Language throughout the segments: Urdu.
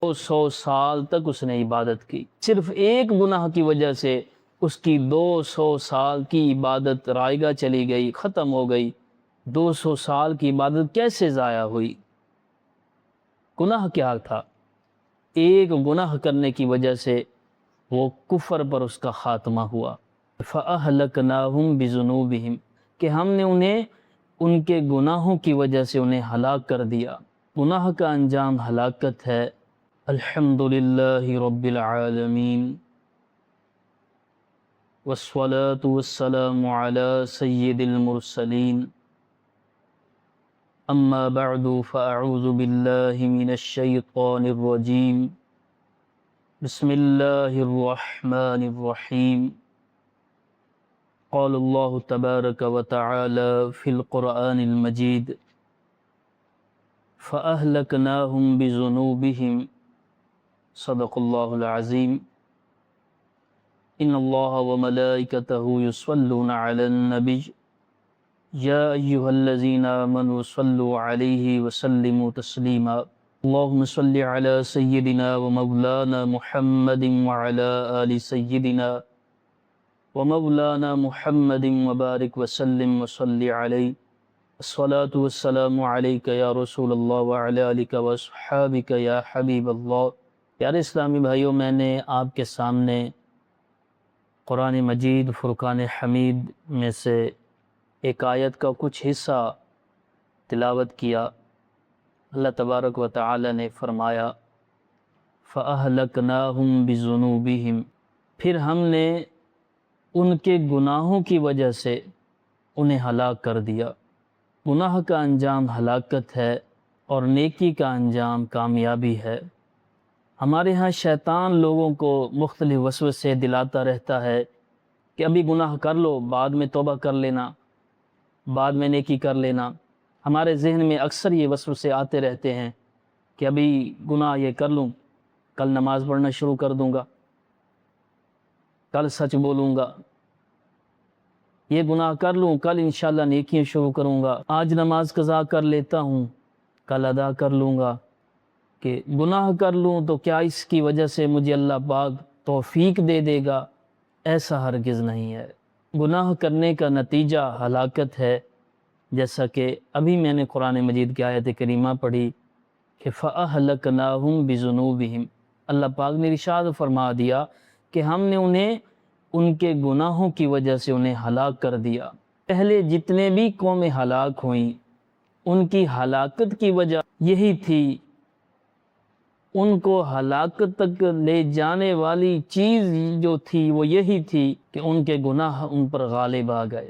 200 سال تک اس نے عبادت کی، صرف ایک گناہ کی وجہ سے اس کی 200 سال کی عبادت رائگاں چلی گئی، ختم ہو گئی۔ 200 سال کی عبادت کیسے ضائع ہوئی؟ گناہ کیا تھا؟ ایک گناہ کرنے کی وجہ سے وہ کفر پر اس کا خاتمہ ہوا۔ فَأَهْلَكْنَاهُمْ بِذُنُوبِهِمْ، کہ ہم نے انہیں ان کے گناہوں کی وجہ سے انہیں ہلاک کر دیا۔ گناہ کا انجام ہلاکت ہے۔ الحمدللہ رب العالمین والصلاة والسلام على سید المرسلین، اما بعد فاعوذ باللہ من الشیطان الرجیم، بسم اللہ الرحمن الرحیم۔ قال اللہ تبارک وتعالی فی القرآن المجید، فأهلكناهم بذنوبهم، صدق اللہ العظیم۔ ان اللہ وملائکتہ یصلون علی النبی، یا ایہا الذین آمنوا صلوا علیہ وسلموا تسلیما۔ اللہم صل علی سیدنا ومولانا محمد وعلی آل سیدنا ومولانا محمد وبارک وسلم وصل علیہ۔ الصلاة والسلام علیک یا رسول اللہ وعلی آلک واصحابک یا حبیب اللہ۔ پیارے اسلامی بھائیوں، میں نے آپ کے سامنے قرآن مجید فرقان حمید میں سے ایک آیت کا کچھ حصہ تلاوت کیا۔ اللہ تبارک و تعالی نے فرمایا فَأَهْلَكْنَاهُمْ بِذُنُوبِهِمْ، پھر ہم نے ان کے گناہوں کی وجہ سے انہیں ہلاک کر دیا۔ گناہ کا انجام ہلاکت ہے اور نیکی کا انجام کامیابی ہے۔ ہمارے ہاں شیطان لوگوں کو مختلف وسوسے دلاتا رہتا ہے کہ ابھی گناہ کر لو، بعد میں توبہ کر لینا، بعد میں نیکی کر لینا۔ ہمارے ذہن میں اکثر یہ وسوسے آتے رہتے ہیں کہ ابھی گناہ یہ کر لوں، کل نماز پڑھنا شروع کر دوں گا، کل سچ بولوں گا، یہ گناہ کر لوں، کل انشاءاللہ نیکیاں شروع کروں گا، آج نماز قضا کر لیتا ہوں، کل ادا کر لوں گا۔ کہ گناہ کر لوں تو کیا اس کی وجہ سے مجھے اللہ پاک توفیق دے دے گا؟ ایسا ہرگز نہیں ہے۔ گناہ کرنے کا نتیجہ ہلاکت ہے، جیسا کہ ابھی میں نے قرآن مجید کی آیت کریمہ پڑھی کہ فَأَهْلَكْنَاهُمْ بِذُنُوبِهِمْ، اللہ پاک نے ارشاد فرما دیا کہ ہم نے انہیں ان کے گناہوں کی وجہ سے انہیں ہلاک کر دیا۔ پہلے جتنے بھی قومیں ہلاک ہوئیں ان کی ہلاکت کی وجہ یہی تھی، ان کو ہلاکت تک لے جانے والی چیز جو تھی وہ یہی تھی کہ ان کے گناہ ان پر غالب آ گئے،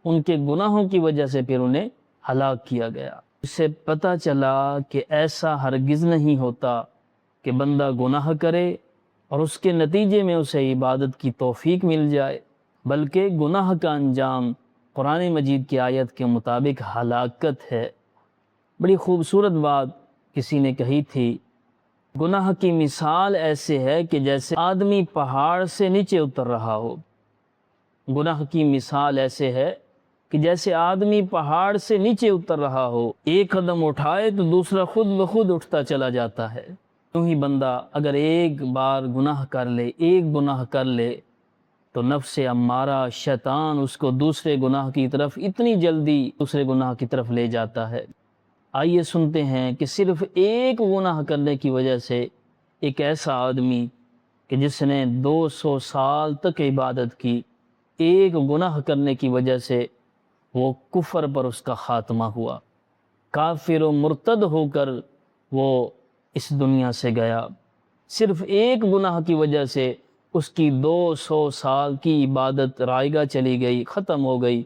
ان کے گناہوں کی وجہ سے پھر انہیں ہلاک کیا گیا۔ اس سے پتہ چلا کہ ایسا ہرگز نہیں ہوتا کہ بندہ گناہ کرے اور اس کے نتیجے میں اسے عبادت کی توفیق مل جائے، بلکہ گناہ کا انجام قرآن مجید کی آیت کے مطابق ہلاکت ہے۔ بڑی خوبصورت بات کسی نے کہی تھی، گناہ کی مثال ایسے ہے کہ جیسے آدمی پہاڑ سے نیچے اتر رہا ہو۔ گناہ کی مثال ایسے ہے کہ جیسے آدمی پہاڑ سے نیچے اتر رہا ہو، ایک قدم اٹھائے تو دوسرا خود بخود اٹھتا چلا جاتا ہے۔ یوں ہی بندہ اگر ایک بار گناہ کر لے، ایک گناہ کر لے، تو نفس امارہ شیطان اس کو دوسرے گناہ کی طرف اتنی جلدی دوسرے گناہ کی طرف لے جاتا ہے۔ آئیے سنتے ہیں کہ صرف ایک گناہ کرنے کی وجہ سے ایک ایسا آدمی کہ جس نے 200 سال تک عبادت کی، ایک گناہ کرنے کی وجہ سے وہ کفر پر اس کا خاتمہ ہوا، کافر و مرتد ہو کر وہ اس دنیا سے گیا۔ صرف ایک گناہ کی وجہ سے اس کی 200 سال کی عبادت رائگاں چلی گئی، ختم ہو گئی۔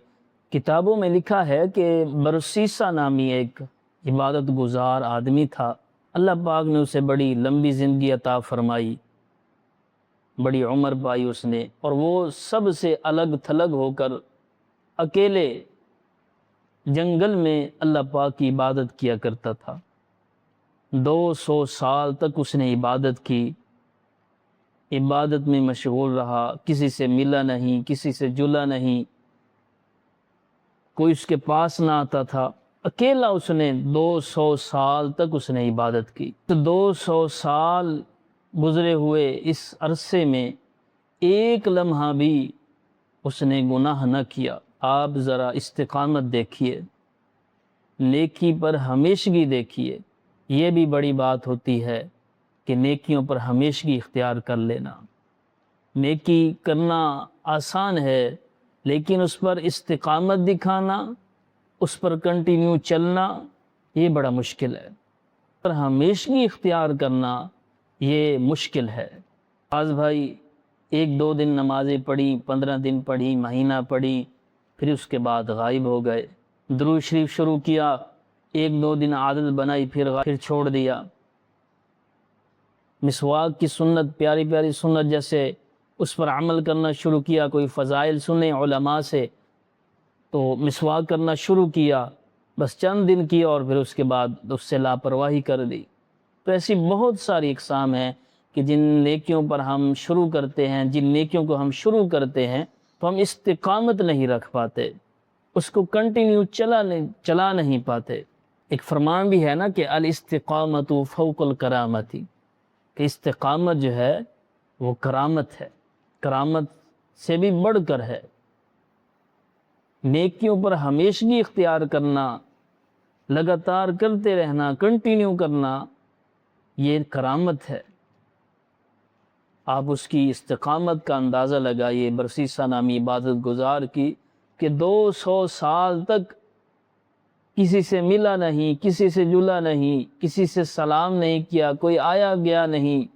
کتابوں میں لکھا ہے کہ برسیسہ نامی ایک عبادت گزار آدمی تھا، اللہ پاک نے اسے بڑی لمبی زندگی عطا فرمائی، بڑی عمر پائی اس نے، اور وہ سب سے الگ تھلگ ہو کر اکیلے جنگل میں اللہ پاک کی عبادت کیا کرتا تھا۔ 200 سال تک اس نے عبادت کی، عبادت میں مشغول رہا، کسی سے ملا نہیں، کسی سے جلا نہیں، کوئی اس کے پاس نہ آتا تھا۔ اکیلا اس نے 200 سال تک اس نے عبادت کی. تو 200 سال گزرے ہوئے اس عرصے میں ایک لمحہ بھی اس نے گناہ نہ کیا. آپ ذرا استقامت دیکھیے، نیکی پر ہمیشگی دیکھیے. یہ بھی بڑی بات ہوتی ہے کہ نیکیوں پر ہمیشگی اختیار کر لینا. نیکی کرنا آسان ہے، لیکن اس پر استقامت دکھانا، اس پر کنٹینیو چلنا، یہ بڑا مشکل ہے. پر ہمیشگی اختیار کرنا یہ مشکل ہے. بعض بھائی 1-2 دن نمازیں پڑھی، 15 دن پڑھی، مہینہ پڑھی، پھر اس کے بعد غائب ہو گئے. درود شریف شروع کیا، 1-2 دن عادت بنائی، پھر چھوڑ دیا. مسواک کی سنت، پیاری پیاری سنت جیسے اس پر عمل کرنا شروع کیا. کوئی فضائل سنے علماء سے تو مسواک کرنا شروع کیا، بس چند دن کیا اور پھر اس کے بعد اس سے لاپرواہی کر دی. تو ایسی بہت ساری اقسام ہیں کہ جن نیکیوں پر ہم شروع کرتے ہیں، جن نیکیوں کو ہم شروع کرتے ہیں تو ہم استقامت نہیں رکھ پاتے، اس کو کنٹینیو چلا نہیں پاتے. ایک فرمان بھی ہے نا کہ الاستقامت فوق الکرامت، کہ استقامت جو ہے وہ کرامت ہے، کرامت سے بھی بڑھ کر ہے. نیکیوں پر ہمیشگی اختیار کرنا، لگاتار کرتے رہنا، کنٹینیو کرنا، یہ کرامت ہے. آپ اس کی استقامت کا اندازہ لگائیے برسیسہ نامی عبادت گزار کی، کہ 200 سال تک کسی سے ملا نہیں، کسی سے جلا نہیں، کسی سے سلام نہیں کیا، کوئی آیا گیا نہیں،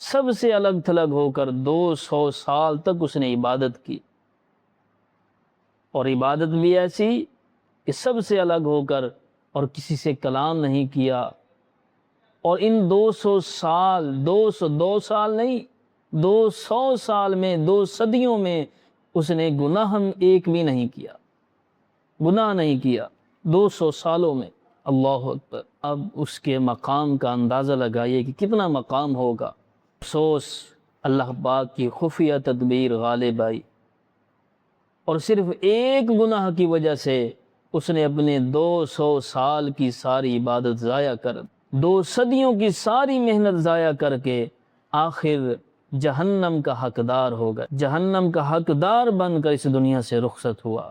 سب سے الگ تھلگ ہو کر 200 سال تک اس نے عبادت کی. اور عبادت بھی ایسی کہ سب سے الگ ہو کر، اور کسی سے کلام نہیں کیا. اور ان 200 سال، 202 سال نہیں، 200 سال میں، 2 صدیوں میں اس نے گناہ ایک بھی نہیں کیا، گناہ نہیں کیا 200 سالوں میں. اللہ اکبر. اب اس کے مقام کا اندازہ لگائیے کہ کتنا مقام ہوگا. افسوس اللہ پاک کی خفیہ تدبیر غالب آئی، اور صرف ایک گناہ کی وجہ سے اس نے اپنے 200 سال کی ساری عبادت ضائع کر، 2 صدیوں کی ساری محنت ضائع کر کے آخر جہنم کا حقدار ہو گیا، جہنم کا حقدار بن کر اس دنیا سے رخصت ہوا.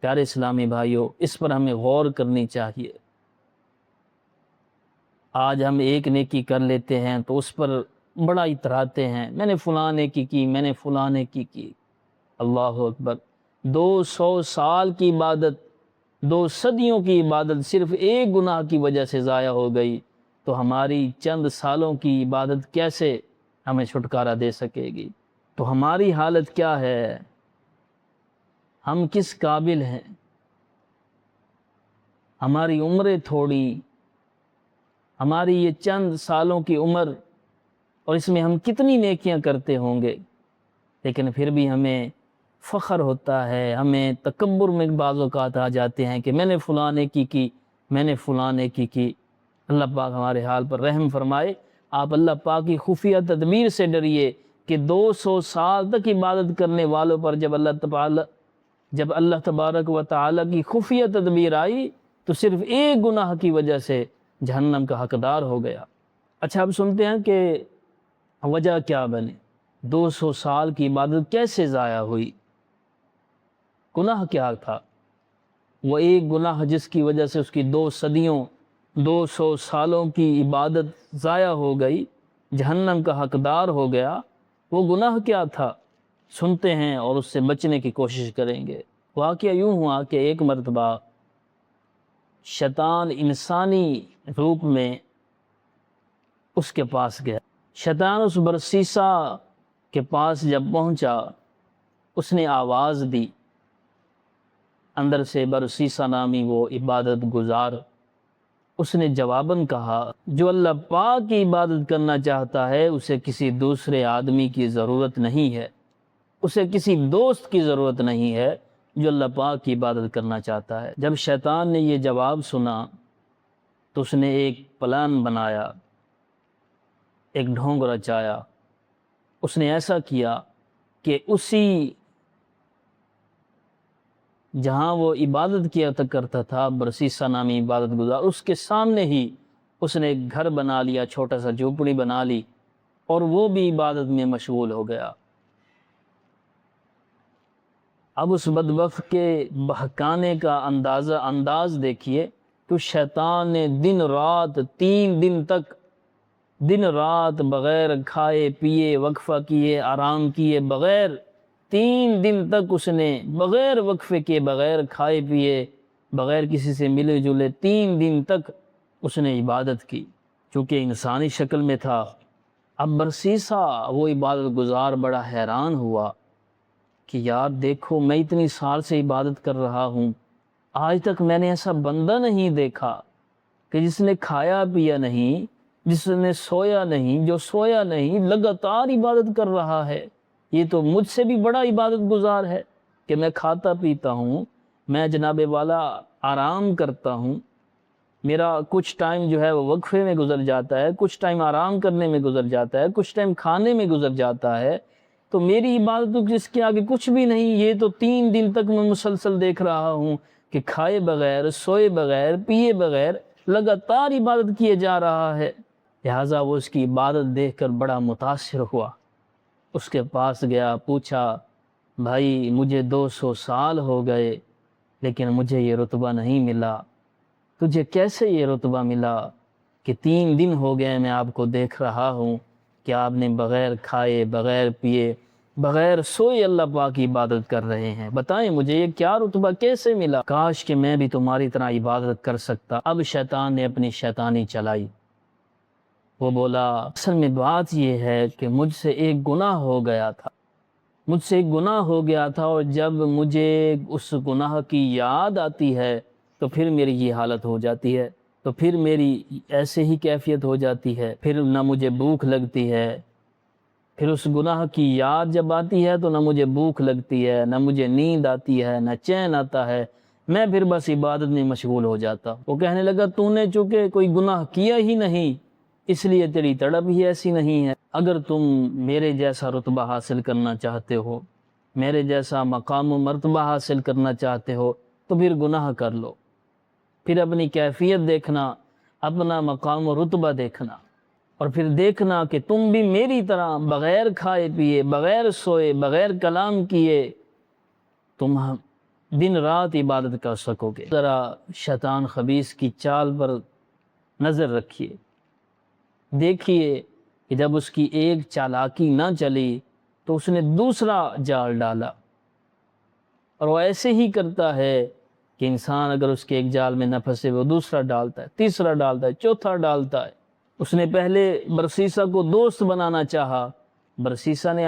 پیارے اسلامی بھائیوں، اس پر ہمیں غور کرنی چاہیے. آج ہم ایک نیکی کر لیتے ہیں تو اس پر بڑا اتراتے ہیں، میں نے فلاں نیکی کی، میں نے فلاں نیکی کی. اللہ اکبر. 200 سال کی عبادت، 2 صدیوں کی عبادت صرف ایک گناہ کی وجہ سے ضائع ہو گئی، تو ہماری چند سالوں کی عبادت کیسے ہمیں چھٹکارا دے سکے گی؟ تو ہماری حالت کیا ہے؟ ہم کس قابل ہیں؟ ہماری عمریں تھوڑی، ہماری یہ چند سالوں کی عمر، اور اس میں ہم کتنی نیکیاں کرتے ہوں گے، لیکن پھر بھی ہمیں فخر ہوتا ہے، ہمیں تکبر میں بعض اوقات آ جاتے ہیں کہ میں نے فلاں نیکی کی، میں نے فلاں نیکی کی. اللہ پاک ہمارے حال پر رحم فرمائے. آپ اللہ پاک کی خفیہ تدبیر سے ڈریے کہ 200 سال تک عبادت کرنے والوں پر جب اللہ تبارک و تعالی کی خفیہ تدبیر آئی تو صرف ایک گناہ کی وجہ سے جہنم کا حقدار ہو گیا. اچھا، اب سنتے ہیں کہ وجہ کیا بنے، 200 سال کی عبادت کیسے ضائع ہوئی، گناہ کیا تھا؟ وہ ایک گناہ جس کی وجہ سے اس کی 2 صدیوں، 200 سالوں کی عبادت ضائع ہو گئی، جہنم کا حقدار ہو گیا. وہ گناہ کیا تھا؟ سنتے ہیں اور اس سے بچنے کی کوشش کریں گے. واقعہ یوں ہوا کہ ایک مرتبہ شیطان انسانی روپ میں اس کے پاس گیا. شیطان اس برسیسہ کے پاس جب پہنچا، اس نے آواز دی. اندر سے برسیسہ نامی وہ عبادت گزار، اس نے جواباً کہا، جو اللہ پاک کی عبادت کرنا چاہتا ہے اسے کسی دوسرے آدمی کی ضرورت نہیں ہے، اسے کسی دوست کی ضرورت نہیں ہے جو اللہ پاک کی عبادت کرنا چاہتا ہے. جب شیطان نے یہ جواب سنا تو اس نے ایک پلان بنایا، ایک ڈھونگ رچایا. اس نے ایسا کیا کہ اسی جہاں وہ عبادت کیا کرتا تھا، برسیسا نامی عبادت گزار، اس کے سامنے ہی اس نے ایک گھر بنا لیا، چھوٹا سا جھوپڑی بنا لی، اور وہ بھی عبادت میں مشغول ہو گیا۔ اب اس بدبخت کے بہکانے کا انداز دیکھیے کہ شیطان نے دن رات 3 دن تک بغیر کھائے پیے، وقفہ کیے، آرام کیے بغیر 3 دن تک اس نے بغیر وقفے کے، بغیر کھائے پیے، بغیر کسی سے ملے جلے 3 دن تک اس نے عبادت کی، چونکہ انسانی شکل میں تھا۔ اب برسیسا وہ عبادت گزار بڑا حیران ہوا کہ یار دیکھو، میں اتنی سال سے عبادت کر رہا ہوں، آج تک میں نے ایسا بندہ نہیں دیکھا کہ جس نے کھایا پیا نہیں، جس نے سویا نہیں، جو سویا نہیں لگاتار عبادت کر رہا ہے۔ یہ تو مجھ سے بھی بڑا عبادت گزار ہے کہ میں کھاتا پیتا ہوں، میں جناب والا آرام کرتا ہوں، میرا کچھ ٹائم جو ہے وہ وقفے میں گزر جاتا ہے، کچھ ٹائم آرام کرنے میں گزر جاتا ہے، کچھ ٹائم کھانے میں گزر جاتا ہے، تو میری عبادت جس کے آگے کچھ بھی نہیں۔ یہ تو 3 دن تک میں مسلسل دیکھ رہا ہوں کہ کھائے بغیر، سوئے بغیر، پیے بغیر لگاتار عبادت کیے جا رہا ہے۔ لہٰذا وہ اس کی عبادت دیکھ کر بڑا متاثر ہوا، اس کے پاس گیا، پوچھا بھائی مجھے 200 سال ہو گئے لیکن مجھے یہ رتبہ نہیں ملا، تجھے کیسے یہ رتبہ ملا کہ 3 دن ہو گئے میں آپ کو دیکھ رہا ہوں کہ آپ نے بغیر کھائے، بغیر پیے، بغیر سوئے اللہ پاک کی عبادت کر رہے ہیں، بتائیں مجھے یہ کیا رتبہ کیسے ملا؟ کاش کہ میں بھی تمہاری طرح عبادت کر سکتا۔ اب شیطان نے اپنی شیطانی چلائی، وہ بولا اصل میں بات یہ ہے کہ مجھ سے ایک گناہ ہو گیا تھا، مجھ سے ایک گناہ ہو گیا تھا، اور جب مجھے اس گناہ کی یاد آتی ہے تو پھر میری یہ حالت ہو جاتی ہے، تو پھر میری ایسے ہی کیفیت ہو جاتی ہے، پھر نہ مجھے بھوک لگتی ہے، پھر اس گناہ کی یاد جب آتی ہے تو نہ مجھے بھوک لگتی ہے، نہ مجھے نیند آتی ہے، نہ چین آتا ہے، میں پھر بس عبادت میں مشغول ہو جاتا۔ وہ کہنے لگا تو نے چونکہ کوئی گناہ کیا ہی نہیں اس لیے تیری تڑپ ہی ایسی نہیں ہے، اگر تم میرے جیسا رتبہ حاصل کرنا چاہتے ہو، میرے جیسا مقام و مرتبہ حاصل کرنا چاہتے ہو تو پھر گناہ کر لو، پھر اپنی کیفیت دیکھنا، اپنا مقام و رتبہ دیکھنا، اور پھر دیکھنا کہ تم بھی میری طرح بغیر کھائے پیے، بغیر سوئے، بغیر کلام کیے تم دن رات عبادت کر سکو گے۔ ذرا شیطان خبیث کی چال پر نظر رکھیے، دیکھیے کہ جب اس کی ایک چالاکی نہ چلی تو اس نے دوسرا جال ڈالا، اور وہ ایسے ہی کرتا ہے کہ انسان اگر اس کے ایک جال میں نہ پھنسے وہ دوسرا ڈالتا ہے، تیسرا ڈالتا ہے، چوتھا ڈالتا ہے۔ اس نے پہلے برسیسا کو دوست بنانا چاہا، برسیسا نے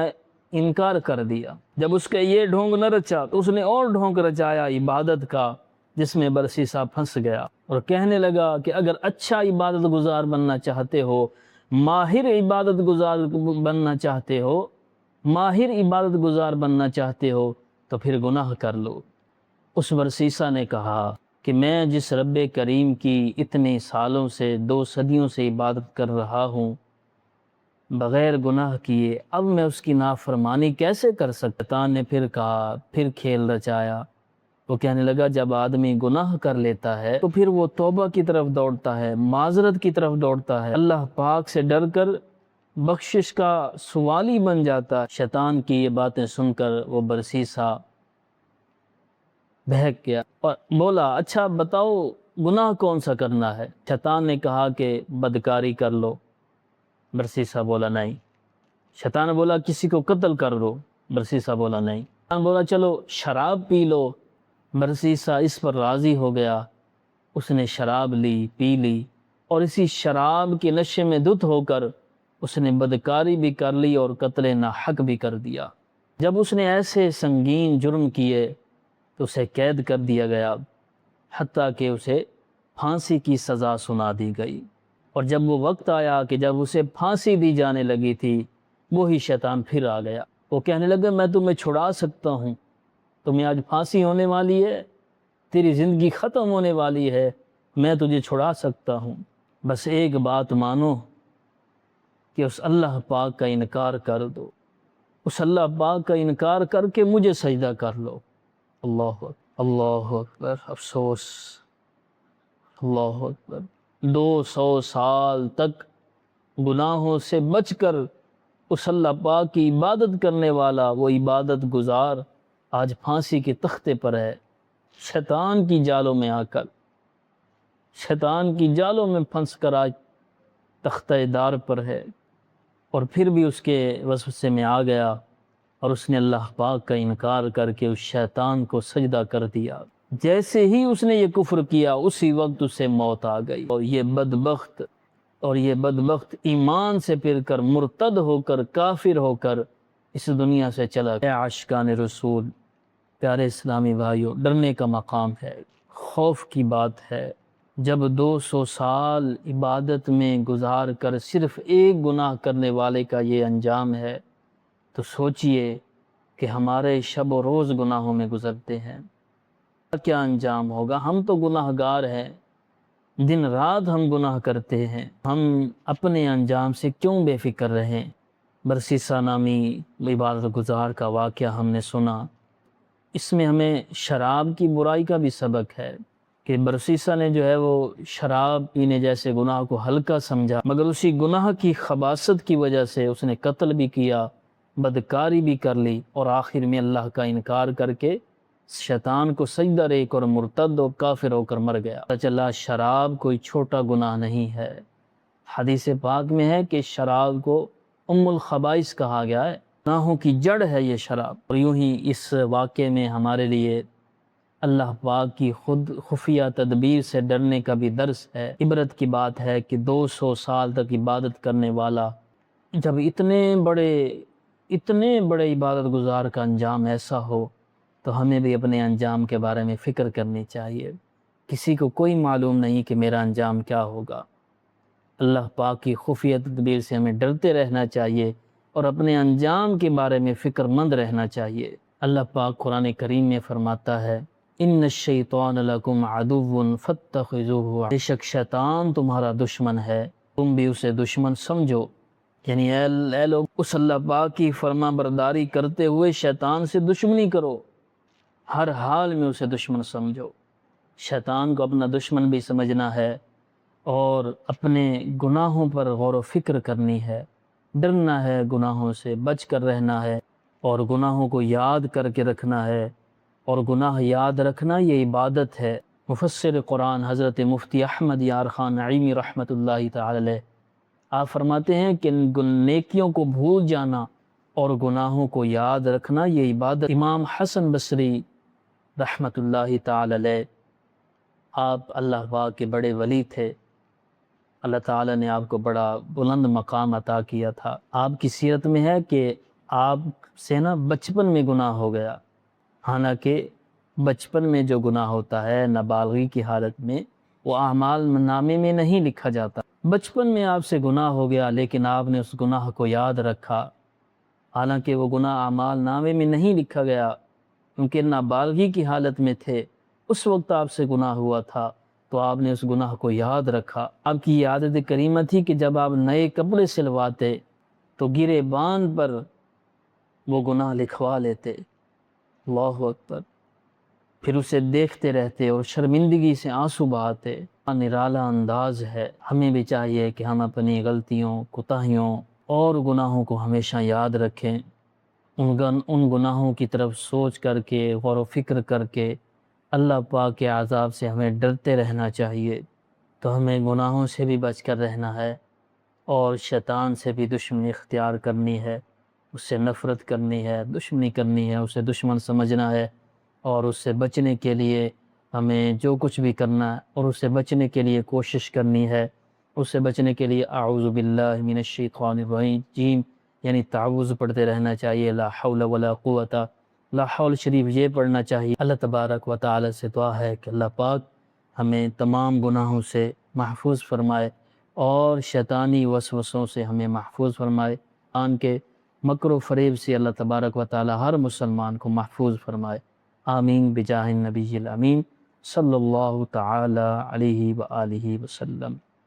انکار کر دیا۔ جب اس کا یہ ڈھونگ نہ رچا تو اس نے اور ڈھونگ رچایا عبادت کا، جس میں برسیسا پھنس گیا، اور کہنے لگا کہ اگر اچھا عبادت گزار بننا چاہتے ہو، ماہر عبادت گزار بننا چاہتے ہو، ماہر عبادت گزار بننا چاہتے ہو تو پھر گناہ کر لو۔ اس برسیسا نے کہا کہ میں جس رب کریم کی اتنے سالوں سے، 2 صدیوں سے عبادت کر رہا ہوں بغیر گناہ کیے، اب میں اس کی نافرمانی کیسے کر سکتا؟ شیطان نے پھر کہا، پھر کھیل رچایا۔ وہ کہنے لگا جب آدمی گناہ کر لیتا ہے تو پھر وہ توبہ کی طرف دوڑتا ہے، معذرت کی طرف دوڑتا ہے، اللہ پاک سے ڈر کر بخشش کا سوالی بن جاتا ہے۔ شیطان کی یہ باتیں سن کر وہ برسیسا بہک گیا اور بولا اچھا بتاؤ گناہ کون سا کرنا ہے؟ شیطان نے کہا کہ بدکاری کر لو۔ برسیسا بولا نہیں۔ شیطان بولا کسی کو قتل کر دو۔ برسیسا بولا نہیں۔ شیطان بولا چلو شراب پی لو۔ برسیسا اس پر راضی ہو گیا، اس نے شراب لی، پی لی، اور اسی شراب کے نشے میں دھت ہو کر اس نے بدکاری بھی کر لی اور قتل ناحق بھی کر دیا۔ جب اس نے ایسے سنگین جرم کیے تو اسے قید کر دیا گیا، حتیٰ کہ اسے پھانسی کی سزا سنا دی گئی۔ اور جب وہ وقت آیا کہ جب اسے پھانسی دی جانے لگی تھی، وہی شیطان پھر آ گیا۔ وہ کہنے لگا میں تمہیں چھڑا سکتا ہوں، تمہیں آج پھانسی ہونے والی ہے، تیری زندگی ختم ہونے والی ہے، میں تجھے چھڑا سکتا ہوں، بس ایک بات مانو کہ اس اللہ پاک کا انکار کر دو، اس اللہ پاک کا انکار کر کے مجھے سجدہ کر لو۔ اللہ اکبر۔ اللہ اکبر، افسوس، اللہ اکبر، 200 سال تک گناہوں سے بچ کر اس اللہ پاک کی عبادت کرنے والا وہ عبادت گزار آج پھانسی کے تختے پر ہے، شیطان کی جالوں میں آ کر، شیطان کی جالوں میں پھنس کر آج تختہ دار پر ہے، اور پھر بھی اس کے وسوسے میں آ گیا اور اس نے اللہ پاک کا انکار کر کے اس شیطان کو سجدہ کر دیا۔ جیسے ہی اس نے یہ کفر کیا اسی وقت اسے موت آ گئی، اور یہ بدبخت ایمان سے پھر کر مرتد ہو کر کافر ہو کر اس دنیا سے چلا گیا۔ عاشقان رسول، پیارے اسلامی بھائیوں، ڈرنے کا مقام ہے، خوف کی بات ہے۔ جب 200 سال عبادت میں گزار کر صرف ایک گناہ کرنے والے کا یہ انجام ہے، تو سوچئے کہ ہمارے شب و روز گناہوں میں گزرتے ہیں، کیا انجام ہوگا؟ ہم تو گناہ گار ہیں، دن رات ہم گناہ کرتے ہیں، ہم اپنے انجام سے کیوں بے فکر رہیں؟ برسیسہ نامی عبادت گزار کا واقعہ ہم نے سنا، اس میں ہمیں شراب کی برائی کا بھی سبق ہے کہ برسیسہ نے جو ہے وہ شراب پینے جیسے گناہ کو ہلکا سمجھا، مگر اسی گناہ کی خباثت کی وجہ سے اس نے قتل بھی کیا، بدکاری بھی کر لی، اور آخر میں اللہ کا انکار کر کے شیطان کو سجدہ رے کر مرتد و کافر ہو کر مر گیا۔ پتہ چلا شراب کوئی چھوٹا گناہ نہیں ہے۔ حدیث پاک میں ہے کہ شراب کو ام الخبائث کہا گیا ہے، گناہوں کی جڑ ہے یہ شراب۔ اور یوں ہی اس واقعے میں ہمارے لیے اللہ پاک کی خود خفیہ تدبیر سے ڈرنے کا بھی درس ہے۔ عبرت کی بات ہے کہ 200 سال تک عبادت کرنے والا جب اتنے بڑے عبادت گزار کا انجام ایسا ہو تو ہمیں بھی اپنے انجام کے بارے میں فکر کرنی چاہیے۔ کسی کو کوئی معلوم نہیں کہ میرا انجام کیا ہوگا۔ اللہ پاک کی خفیہ تدبیر سے ہمیں ڈرتے رہنا چاہیے اور اپنے انجام کے بارے میں فکر مند رہنا چاہیے۔ اللہ پاک قرآن کریم میں فرماتا ہے ان الشیطان لکم عدو فاتخذوہ، بے شک شیطان تمہارا دشمن ہے، تم بھی اسے دشمن سمجھو۔ یعنی اے لوگ، اس اللہ پاک کی فرما برداری کرتے ہوئے شیطان سے دشمنی کرو، ہر حال میں اسے دشمن سمجھو۔ شیطان کو اپنا دشمن بھی سمجھنا ہے اور اپنے گناہوں پر غور و فکر کرنی ہے، ڈرنا ہے، گناہوں سے بچ کر رہنا ہے، اور گناہوں کو یاد کر کے رکھنا ہے، اور گناہ یاد رکھنا یہ عبادت ہے۔ مفسر قرآن حضرت مفتی احمد یار خان نعیمی رحمۃ اللہ تعالی علیہ آپ فرماتے ہیں کہ نیکیوں کو بھول جانا اور گناہوں کو یاد رکھنا یہ عبادت۔ امام حسن بصری رحمۃ اللہ تعالی علیہ، آپ اللہ پاک کے بڑے ولی تھے، اللہ تعالی نے آپ کو بڑا بلند مقام عطا کیا تھا۔ آپ کی سیرت میں ہے کہ آپ سے بچپن میں گناہ ہو گیا، حالانکہ بچپن میں جو گناہ ہوتا ہے نابالغی کی حالت میں وہ اعمال نامے میں نہیں لکھا جاتا۔ بچپن میں آپ سے گناہ ہو گیا لیکن آپ نے اس گناہ کو یاد رکھا، حالانکہ وہ گناہ اعمال نامے میں نہیں لکھا گیا کیونکہ نابالغی کی حالت میں تھے، اس وقت آپ سے گناہ ہوا تھا تو آپ نے اس گناہ کو یاد رکھا۔ آپ کی یہ عادت کریمہ تھی کہ جب آپ نئے کپڑے سلواتے تو گرے باندھ پر وہ گناہ لکھوا لیتے۔ اللہ اکبر، پھر اسے دیکھتے رہتے اور شرمندگی سے آنسو بہاتے۔ نرالا انداز ہے۔ ہمیں بھی چاہیے کہ ہم اپنی غلطیوں، کوتاہیوں اور گناہوں کو ہمیشہ یاد رکھیں، ان گناہوں کی طرف سوچ کر کے، غور و فکر کر کے اللہ پاک کے عذاب سے ہمیں ڈرتے رہنا چاہیے۔ تو ہمیں گناہوں سے بھی بچ کر رہنا ہے اور شیطان سے بھی دشمنی اختیار کرنی ہے، اس سے نفرت کرنی ہے، دشمنی کرنی ہے، اسے دشمن سمجھنا ہے، اور اس سے بچنے کے لیے ہمیں جو کچھ بھی کرنا ہے اور اس سے بچنے کے لیے کوشش کرنی ہے۔ اس سے بچنے کے لیے اعوذ باللہ من الشیطان الرجیم یعنی تعوذ پڑھتے رہنا چاہیے، لا حول ولا قوت، لا حول شریف یہ پڑھنا چاہیے۔ اللہ تبارک و تعالی سے دعا ہے کہ اللہ پاک ہمیں تمام گناہوں سے محفوظ فرمائے اور شیطانی وسوسوں سے ہمیں محفوظ فرمائے، آن کے مکر و فریب سے اللہ تبارک و تعالی ہر مسلمان کو محفوظ فرمائے۔ آمین بجاہ النبی الامین صلی اللہ تعالی علیہ وآلہ وسلم۔